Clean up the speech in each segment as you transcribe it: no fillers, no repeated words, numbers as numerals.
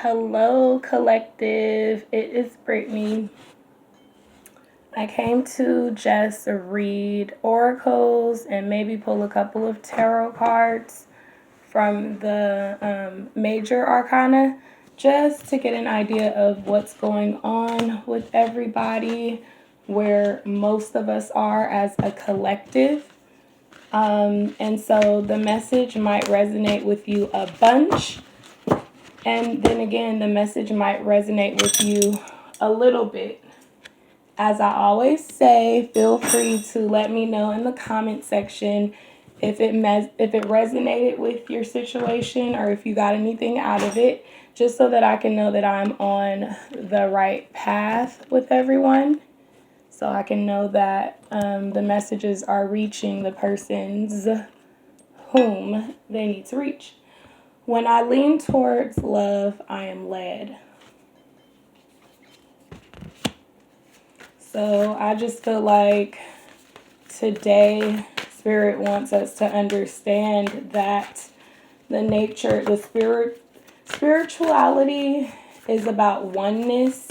Hello, collective. It is Brittney. I came to just read oracles and maybe pull a couple of tarot cards from the major arcana just to get an idea of what's going on with everybody, where most of us are as a collective. And so the message might resonate with you a bunch. And then again, the message might resonate with you a little bit. As I always say, feel free to let me know in the comment section if it resonated with your situation or if you got anything out of it, just so that I can know that I'm on the right path with everyone. So I can know that the messages are reaching the persons whom they need to reach. When I lean towards love, I am led. So I just feel like today, Spirit wants us to understand that the spirituality is about oneness.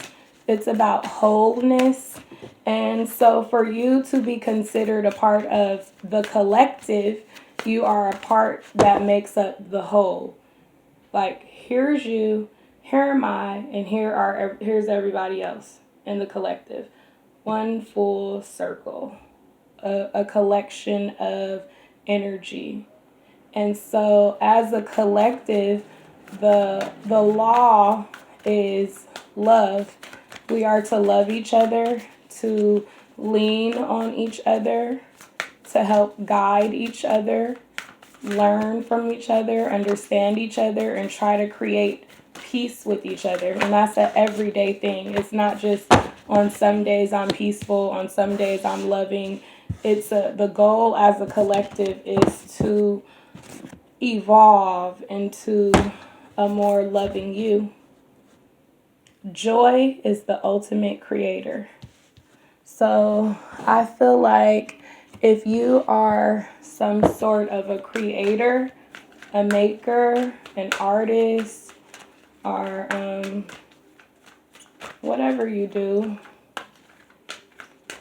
It's about wholeness. And so for you to be considered a part of the collective, you are a part that makes up the whole. Like, here's you, here am I, and here's everybody else in the collective. One full circle, a collection of energy. And so as a collective, the law is love. We are to love each other, to lean on each other, to help guide each other, learn from each other, understand each other, and try to create peace with each other. And that's an everyday thing. It's not just on some days I'm peaceful, on some days I'm loving. The goal as a collective is to evolve into a more loving you. Joy is the ultimate creator. So I feel like if you are some sort of a creator, a maker, an artist, or whatever you do,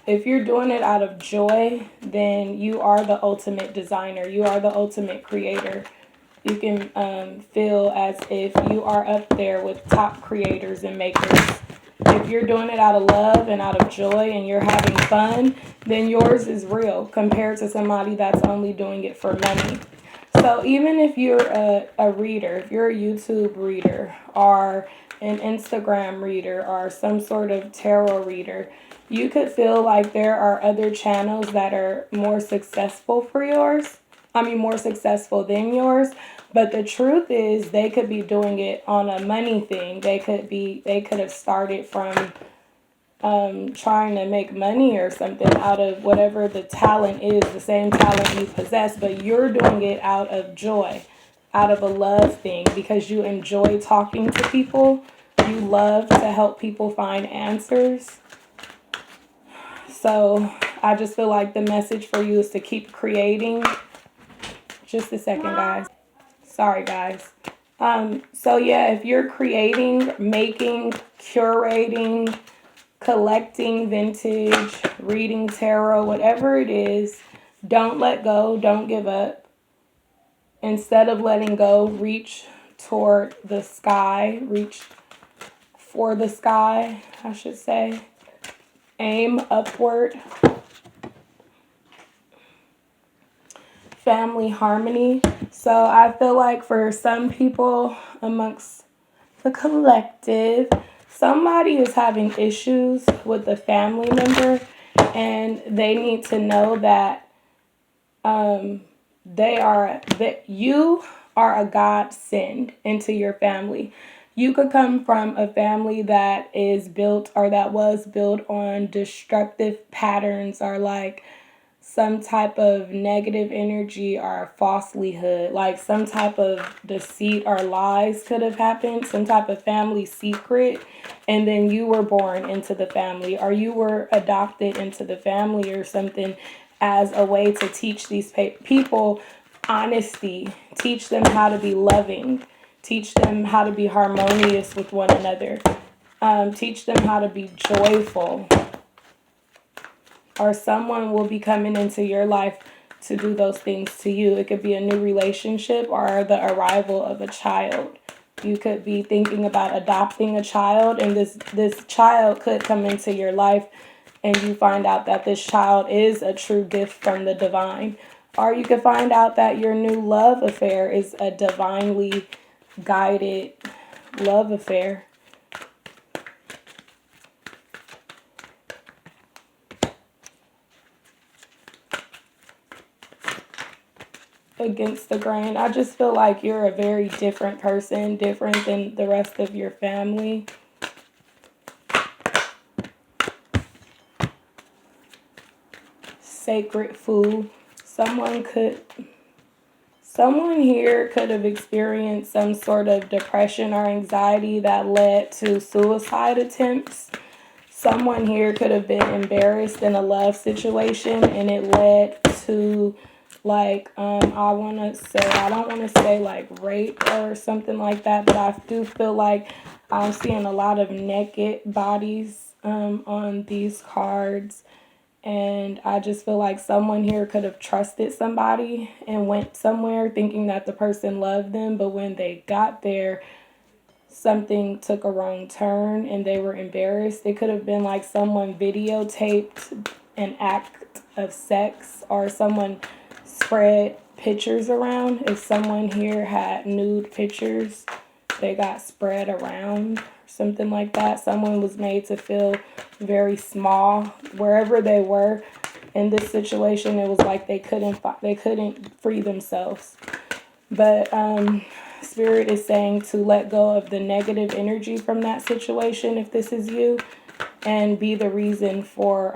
if you're doing it out of joy, then you are the ultimate designer. You are the ultimate creator. You can feel as if you are up there with top creators and makers. If you're doing it out of love and out of joy and you're having fun, then yours is real compared to somebody that's only doing it for money. So even if you're a reader, if you're a YouTube reader or an Instagram reader or some sort of tarot reader, you could feel like there are other channels that are more successful more successful than yours. But the truth is they could be doing it on a money thing. They could have started from trying to make money or something out of whatever the talent is, the same talent you possess, but you're doing it out of joy, out of a love thing, because you enjoy talking to people. You love to help people find answers. So I just feel like the message for you is to keep creating. Just a second, guys. Sorry, guys. So yeah, if you're creating, making, curating, collecting vintage, reading tarot, whatever it is, don't let go, don't give up. Instead of letting go, reach toward the sky, reach for the sky, I should say. Aim upward. Family harmony. So I feel like for some people amongst the collective, somebody is having issues with a family member, and they need to know that you are a godsend into your family. You could come from a family that is built or that was built on destructive patterns, or like some type of negative energy or falselyhood, like some type of deceit or lies could have happened, some type of family secret, and then you were born into the family, or you were adopted into the family or something, as a way to teach these people honesty, teach them how to be loving, Teach them how to be harmonious with one another. Teach them how to be joyful. Or someone will be coming into your life to do those things to you. It could be a new relationship or the arrival of a child. You could be thinking about adopting a child, and this child could come into your life, and you find out that this child is a true gift from the divine. Or you could find out that your new love affair is a divinely guided love affair. Against the grain. I just feel like you're a very different person, different than the rest of your family. Sacred food. Someone here could have experienced some sort of depression or anxiety that led to suicide attempts. Someone here could have been embarrassed in a love situation, and it led to like I don't want to say like rape or something like that, but I do feel like I'm seeing a lot of naked bodies on these cards. And I just feel like someone here could have trusted somebody and went somewhere thinking that the person loved them, but when they got there, something took a wrong turn and they were embarrassed. It could have been like someone videotaped an act of sex, or someone spread pictures around. If someone here had nude pictures, they got spread around, something like that. Someone was made to feel very small wherever they were in this situation. It was like they couldn't free themselves. But Spirit is saying to let go of the negative energy from that situation, if this is you, and be the reason for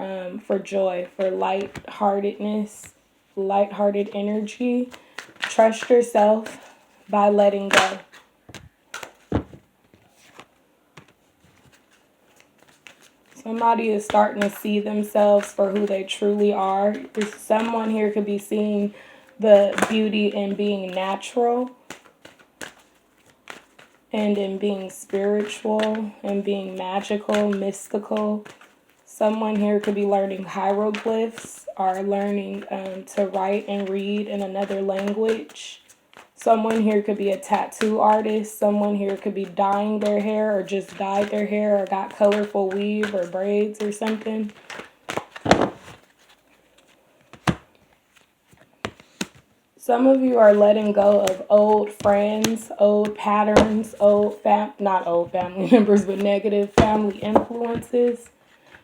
joy, for lighthearted energy. Trust yourself by letting go. Somebody is starting to see themselves for who they truly are. Someone here could be seeing the beauty in being natural and in being spiritual and being magical, mystical. Someone here could be learning hieroglyphs or learning to write and read in another language. Someone here could be a tattoo artist. Someone here could be dyeing their hair or just dyed their hair or got colorful weave or braids or something. Some of you are letting go of old friends, old patterns, not old family members, but negative family influences.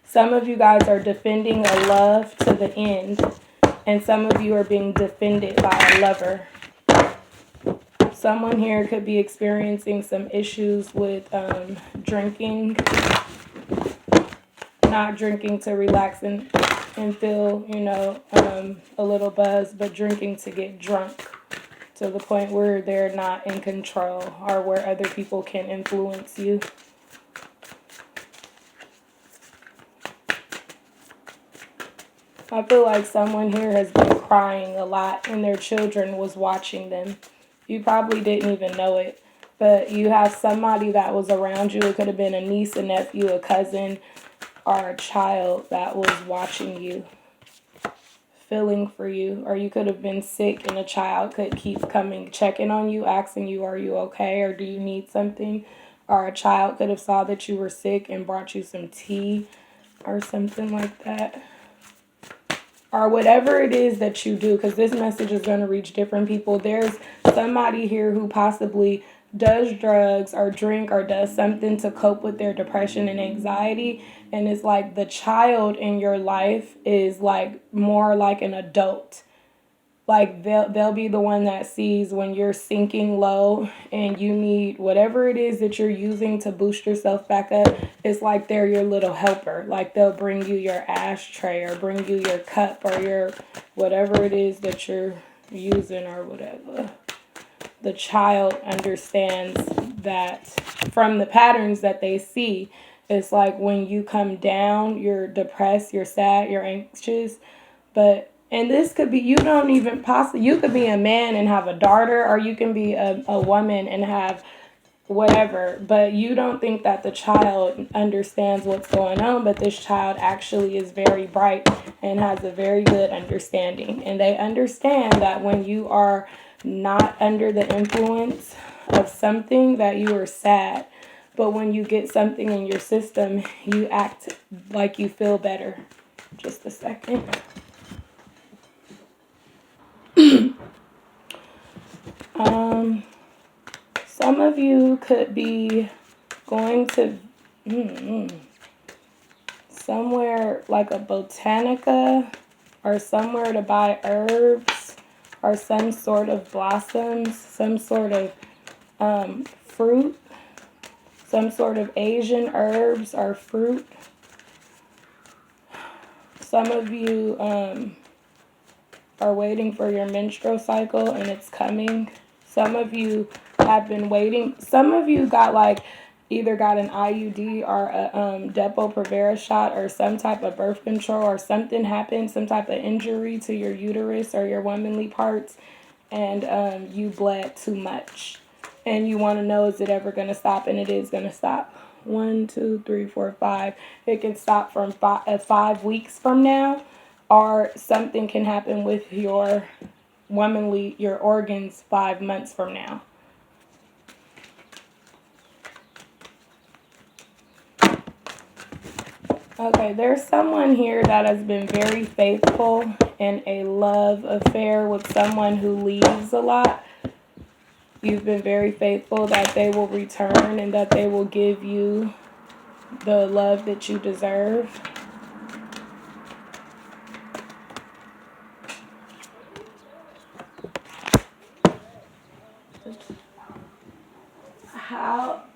Some of you guys are defending a love to the end, and some of you are being defended by a lover. Someone here could be experiencing some issues with drinking, not drinking to relax and feel, a little buzz, but drinking to get drunk to the point where they're not in control or where other people can influence you. I feel like someone here has been crying a lot and their children was watching them. You probably didn't even know it, but you have somebody that was around you. It could have been a niece, a nephew, a cousin, or a child that was watching you, feeling for you. Or you could have been sick and a child could keep coming, checking on you, asking you, are you okay, or do you need something? Or a child could have saw that you were sick and brought you some tea or something like that. Or whatever it is that you do, because this message is going to reach different people. There's somebody here who possibly does drugs or drink or does something to cope with their depression and anxiety. And it's like the child in your life is like more like an adult. Like they'll be the one that sees when you're sinking low and you need whatever it is that you're using to boost yourself back up. It's like they're your little helper. Like they'll bring you your ashtray or bring you your cup or your whatever it is that you're using or whatever. The child understands that from the patterns that they see. It's like when you come down, you're depressed, you're sad, you're anxious, but And this could be, you don't even possibly, you could be a man and have a daughter, or you can be a woman and have whatever, but you don't think that the child understands what's going on, but this child actually is very bright and has a very good understanding. And they understand that when you are not under the influence of something, that you are sad. But when you get something in your system, you act like you feel better. Just a second. Some of you could be going to somewhere like a botanica, or somewhere to buy herbs or some sort of blossoms, some sort of fruit, some sort of Asian herbs or fruit. Some of you are waiting for your menstrual cycle and it's coming. Some of you have been waiting. Some of you got either got an IUD or a Depo-Provera shot or some type of birth control, or something happened, some type of injury to your uterus or your womanly parts, and you bled too much. And you want to know, is it ever going to stop? And it is going to stop. 1, 2, 3, 4, 5. It can stop from 5 weeks from now, or something can happen with your your organs 5 months from now. Okay, there's someone here that has been very faithful in a love affair with someone who leaves a lot. You've been very faithful that they will return and that they will give you the love that you deserve.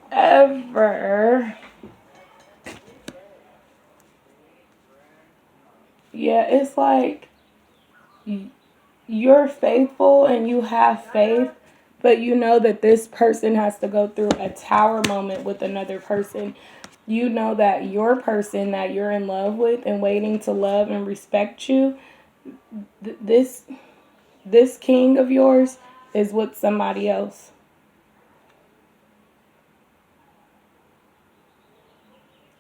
However, yeah, it's like you're faithful and you have faith, but you know that this person has to go through a tower moment with another person. You know that your person that you're in love with and waiting to love and respect you, this king of yours is with somebody else.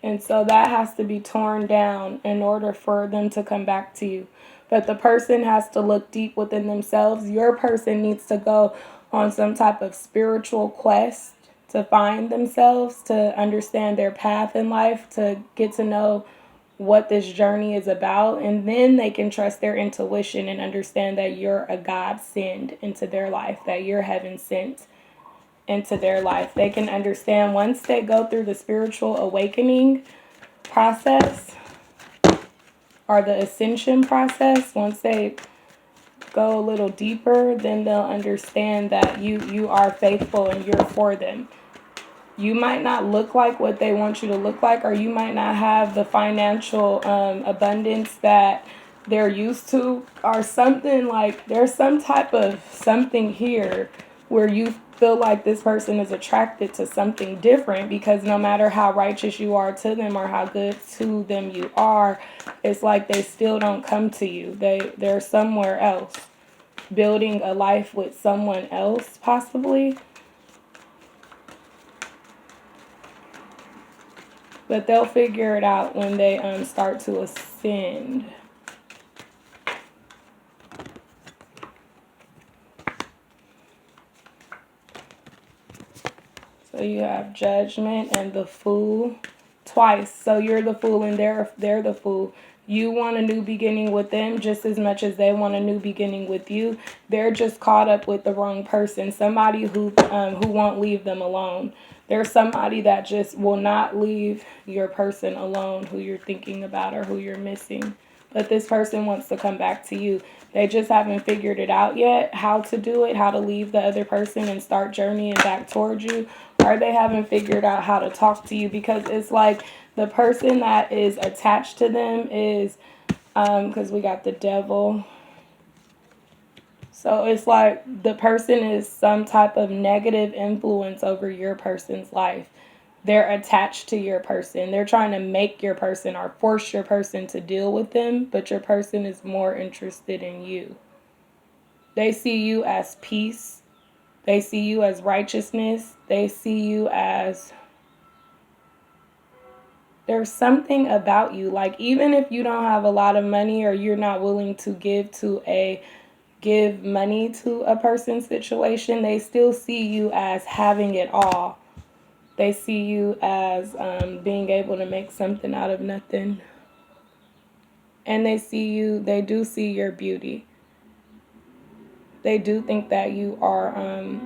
And so that has to be torn down in order for them to come back to you. But the person has to look deep within themselves. Your person needs to go on some type of spiritual quest to find themselves, to understand their path in life, to get to know what this journey is about. And then they can trust their intuition and understand that you're a godsend into their life, that you're heaven sent into their life. They can understand once they go through the spiritual awakening process or the ascension process, once they go a little deeper, then they'll understand that you are faithful and you're for them. You might not look like what they want you to look like, or you might not have the financial abundance that they're used to, or something like there's some type of something here where you feel like this person is attracted to something different, because no matter how righteous you are to them or how good to them you are, it's like they still don't come to you. They're somewhere else, building a life with someone else possibly. But they'll figure it out when they start to ascend. So you have Judgment and the Fool twice. So you're the fool and they're the fool. You want a new beginning with them just as much as they want a new beginning with you. They're just caught up with the wrong person. Somebody who won't leave them alone. There's somebody that just will not leave your person alone, who you're thinking about or who you're missing. But this person wants to come back to you. They just haven't figured it out yet, how to do it, how to leave the other person and start journeying back towards you. Or they haven't figured out how to talk to you, because it's like the person that is attached to them is, because we got the Devil. So it's like the person is some type of negative influence over your person's life. They're attached to your person. They're trying to make your person or force your person to deal with them, but your person is more interested in you. They see you as peace. They see you as righteousness. They see you as, there's something about you. Like, even if you don't have a lot of money or you're not willing to give money to a person's situation, they still see you as having it all. They see you as being able to make something out of nothing. And they do see your beauty. They do think that you are,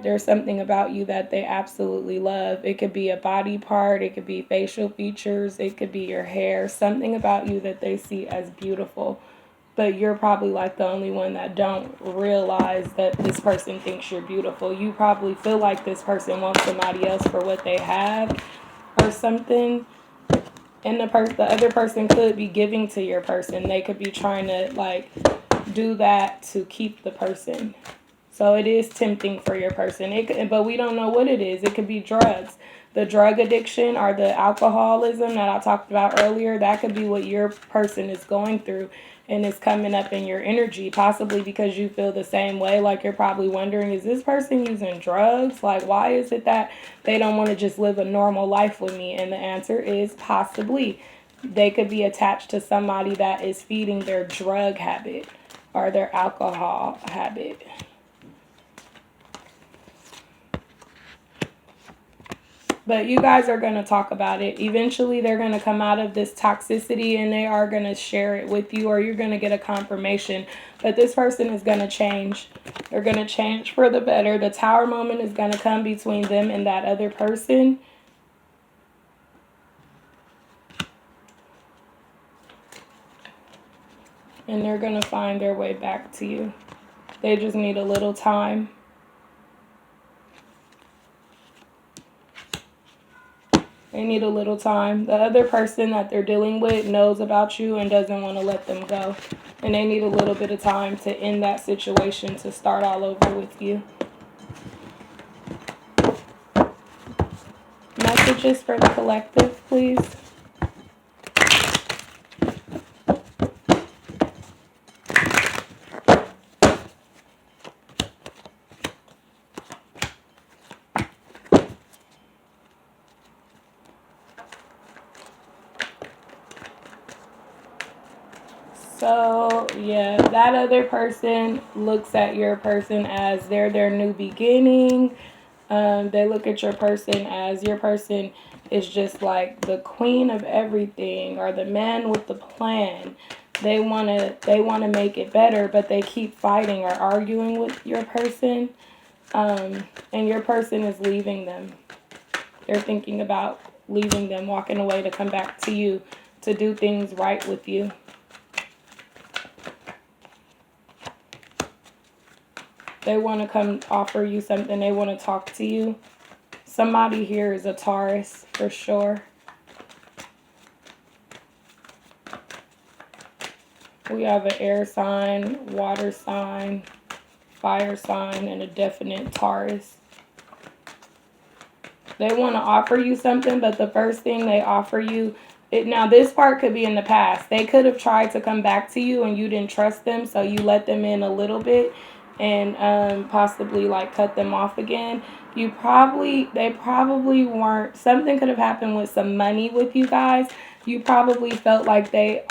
there's something about you that they absolutely love. It could be a body part, it could be facial features, it could be your hair, something about you that they see as beautiful. But you're probably like the only one that don't realize that this person thinks you're beautiful. You probably feel like this person wants somebody else for what they have or something. And the other person could be giving to your person. They could be trying to like do that to keep the person. So it is tempting for your person. But we don't know what it is. It could be drugs. The drug addiction or the alcoholism that I talked about earlier, that could be what your person is going through and is coming up in your energy, possibly because you feel the same way. Like, you're probably wondering, is this person using drugs? Like, why is it that they don't want to just live a normal life with me? And the answer is possibly they could be attached to somebody that is feeding their drug habit or their alcohol habit. But you guys are going to talk about it. Eventually, they're going to come out of this toxicity and they are going to share it with you, or you're going to get a confirmation. But this person is going to change. They're going to change for the better. The tower moment is going to come between them and that other person. And they're going to find their way back to you. They just need a little time. They need a little time. The other person that they're dealing with knows about you and doesn't want to let them go. And they need a little bit of time to end that situation, to start all over with you. Messages for the collective, please. So, yeah, that other person looks at your person as they're their new beginning. They look at your person as your person is just like the queen of everything, or the man with the plan. They wanna make it better, but they keep fighting or arguing with your person. And your person is leaving them. They're thinking about leaving them, walking away to come back to you, to do things right with you. They want to come offer you something. They want to talk to you. Somebody here is a Taurus for sure. We have an air sign, water sign, fire sign, and a definite Taurus. They want to offer you something, but the first thing they offer you, now this part could be in the past. They could have tried to come back to you and you didn't trust them, so you let them in a little bit and possibly like cut them off again. They probably weren't, something could have happened with some money with you guys. You probably felt like they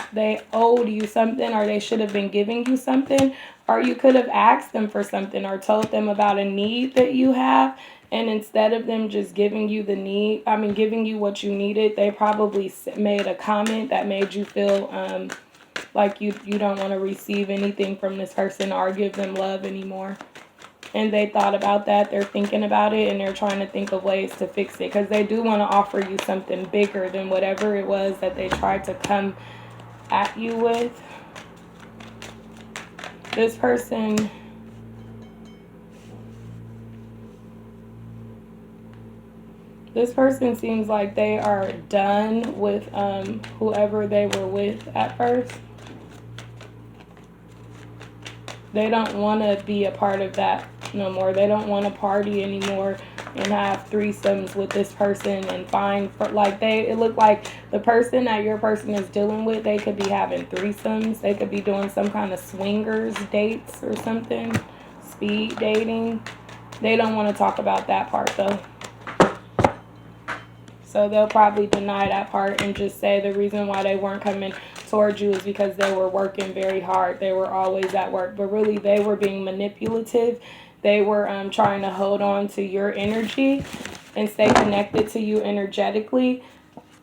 owed you something, or they should have been giving you something, or you could have asked them for something or told them about a need that you have. And instead of them just giving you giving you what you needed, they probably made a comment that made you feel like you don't want to receive anything from this person or give them love anymore. And they thought about that. They're thinking about it, and they're trying to think of ways to fix it, because they do want to offer you something bigger than whatever it was that they tried to come at you with. This person seems like they are done with whoever they were with at first. They don't want to be a part of that no more. They don't want to party anymore. and have threesomes with this person and find, for like, it looked like the person that your person is dealing with, they could be having threesomes. They could be doing some kind of swingers dates or something, speed dating. They don't want to talk about that part though. So they'll probably deny that part and just say the reason why they weren't coming towards you is because they were working very hard. They were always at work. But really, they were being manipulative. They were trying to hold on to your energy and stay connected to you energetically,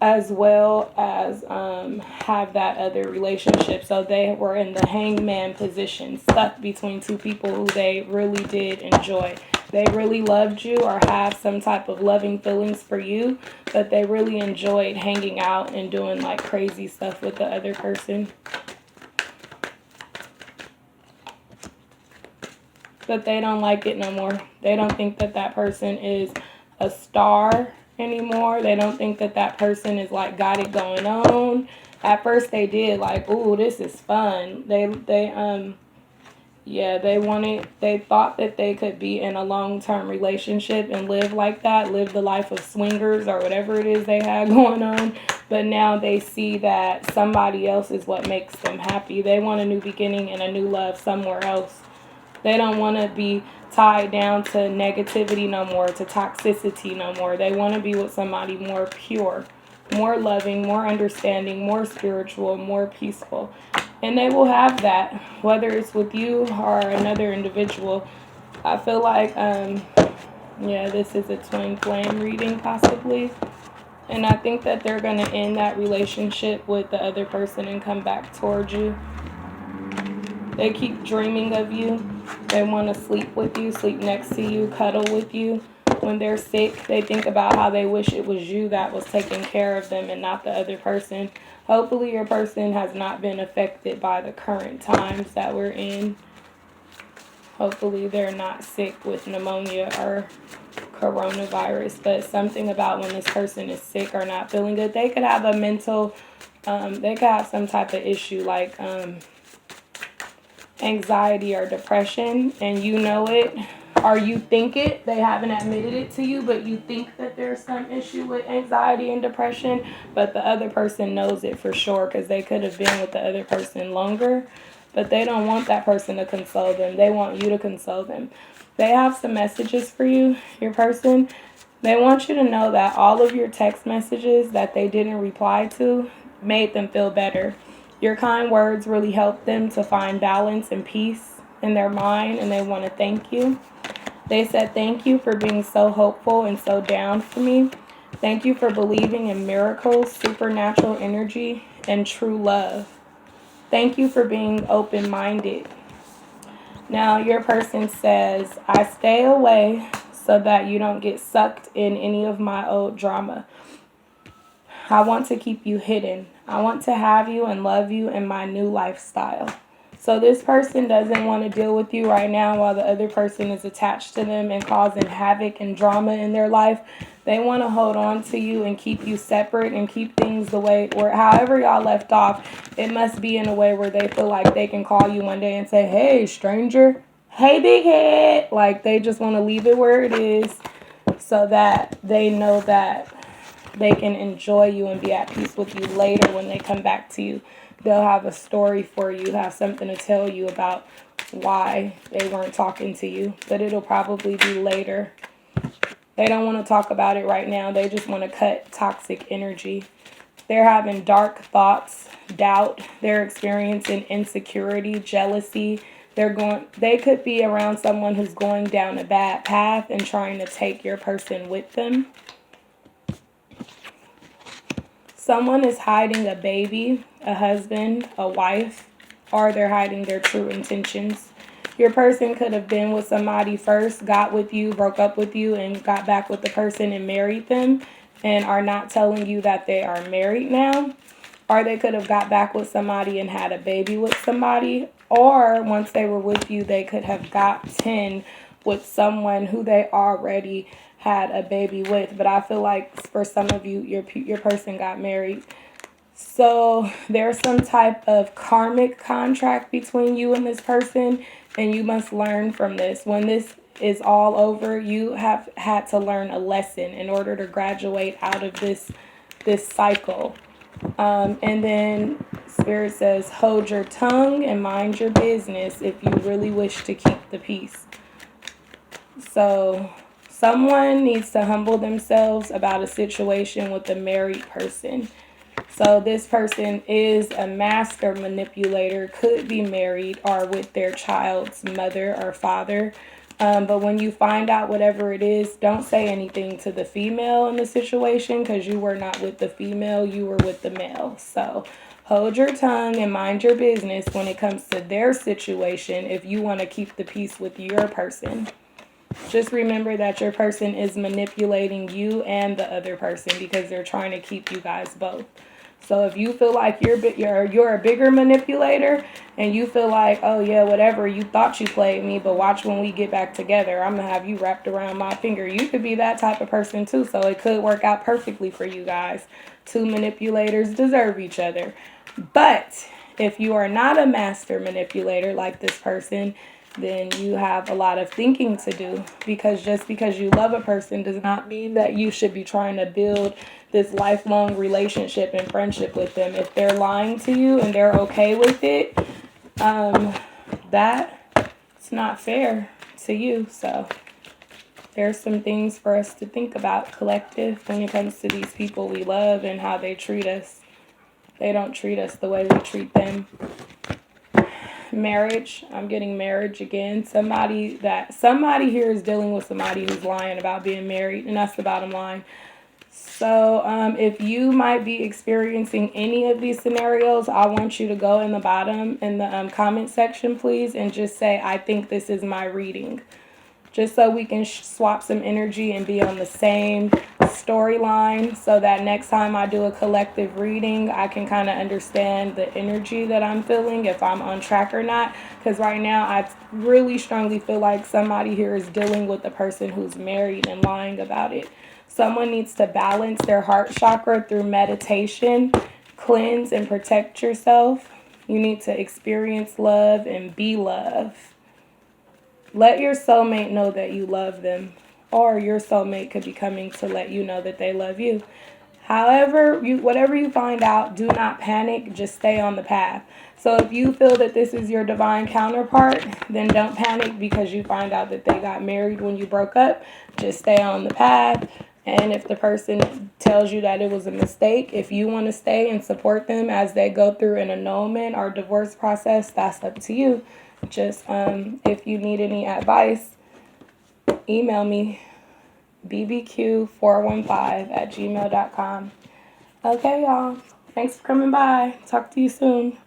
as well as have that other relationship. So they were in the hangman position, stuck between two people who they really did enjoy. They really loved you or have some type of loving feelings for you, but they really enjoyed hanging out and doing like crazy stuff with the other person. But they don't like it no more. They don't think that that person is a star anymore. They don't think that that person is like got it going on. At first they did, like, ooh, this is fun. They thought that they could be in a long-term relationship and live like that, live the life of swingers or whatever it is they had going on. But now they see that somebody else is what makes them happy. They want a new beginning and a new love somewhere else. They don't want to be tied down to negativity no more, to toxicity no more. They want to be with somebody more pure, more loving, more understanding, more spiritual, more peaceful. And they will have that, whether it's with you or another individual. I feel like, this is a twin flame reading possibly. And I think that they're going to end that relationship with the other person and come back towards you. They keep dreaming of you. They want to sleep with you, sleep next to you, cuddle with you. When they're sick, they think about how they wish it was you that was taking care of them and not the other person. Hopefully your person has not been affected by the current times that we're in. Hopefully they're not sick with pneumonia or coronavirus. But something about when this person is sick or not feeling good, they could have a mental, they could have some type of issue like anxiety or depression, and you know it, or you think it. They haven't admitted it to you, but you think that there's some issue with anxiety and depression, but the other person knows it for sure because they could have been with the other person longer, but they don't want that person to console them. They want you to console them. They have some messages for you, your person. They want you to know that all of your text messages that they didn't reply to made them feel better. Your kind words really helped them to find balance and peace in their mind, and they want to thank you. They said, thank you for being so hopeful and so down for me. Thank you for believing in miracles, supernatural energy, and true love. Thank you for being open-minded. Now, your person says, I stay away so that you don't get sucked in any of my old drama. I want to keep you hidden. I want to have you and love you in my new lifestyle. So this person doesn't want to deal with you right now while the other person is attached to them and causing havoc and drama in their life. They want to hold on to you and keep you separate and keep things the way, or however y'all left off. It must be in a way where they feel like they can call you one day and say, hey, stranger. Hey, big head. Like they just want to leave it where it is so that they know that they can enjoy you and be at peace with you later when they come back to you. They'll have a story for you, have something to tell you about why they weren't talking to you. But it'll probably be later. They don't want to talk about it right now. They just want to cut toxic energy. They're having dark thoughts, doubt. They're experiencing insecurity, jealousy. They could be around someone who's going down a bad path and trying to take your person with them. Someone is hiding a baby, a husband, a wife, or they're hiding their true intentions. Your person could have been with somebody first, got with you, broke up with you, and got back with the person and married them, and are not telling you that they are married now. Or they could have got back with somebody and had a baby with somebody. Or once they were with you, they could have gotten with someone who they already had a baby with. But I feel like for some of you, your person got married. So there's some type of karmic contract between you and this person, and you must learn from this. When this is all over, you have had to learn a lesson in order to graduate out of this cycle. And then Spirit says, hold your tongue and mind your business if you really wish to keep the peace. So someone needs to humble themselves about a situation with a married person. So this person is a master manipulator, could be married or with their child's mother or father. But when you find out whatever it is, don't say anything to the female in the situation, because you were not with the female, you were with the male. So hold your tongue and mind your business when it comes to their situation if you want to keep the peace with your person. Just remember that your person is manipulating you and the other person because they're trying to keep you guys both. So if you feel like you're a bigger manipulator and you feel like, oh yeah, whatever, you thought you played me, but watch when we get back together, I'm going to have you wrapped around my finger. You could be that type of person too. So it could work out perfectly for you guys. Two manipulators deserve each other. But if you are not a master manipulator like this person, then you have a lot of thinking to do, because just because you love a person does not mean that you should be trying to build this lifelong relationship and friendship with them. If they're lying to you and they're okay with it, that's not fair to you. So there's some things for us to think about, collective, when it comes to these people we love and how they treat us. They don't treat us the way we treat them. Marriage, I'm getting marriage again. Somebody here is dealing with somebody who's lying about being married, and that's the bottom line. So if you might be experiencing any of these scenarios, I want you to go in the bottom in the comment section, please, and just say, I think this is my reading. Just so we can swap some energy and be on the same storyline, so that next time I do a collective reading, I can kind of understand the energy that I'm feeling, if I'm on track or not. Because right now, I really strongly feel like somebody here is dealing with a person who's married and lying about it. Someone needs to balance their heart chakra through meditation, cleanse and protect yourself. You need to experience love and be love. Let your soulmate know that you love them, or your soulmate could be coming to let you know that they love you. However, whatever you find out, do not panic. Just stay on the path. So if you feel that this is your divine counterpart, then don't panic because you find out that they got married when you broke up. Just stay on the path. And if the person tells you that it was a mistake, if you want to stay and support them as they go through an annulment or divorce process, that's up to you. Just if you need any advice, email me, bbq415@gmail.com. Okay, y'all. Thanks for coming by. Talk to you soon.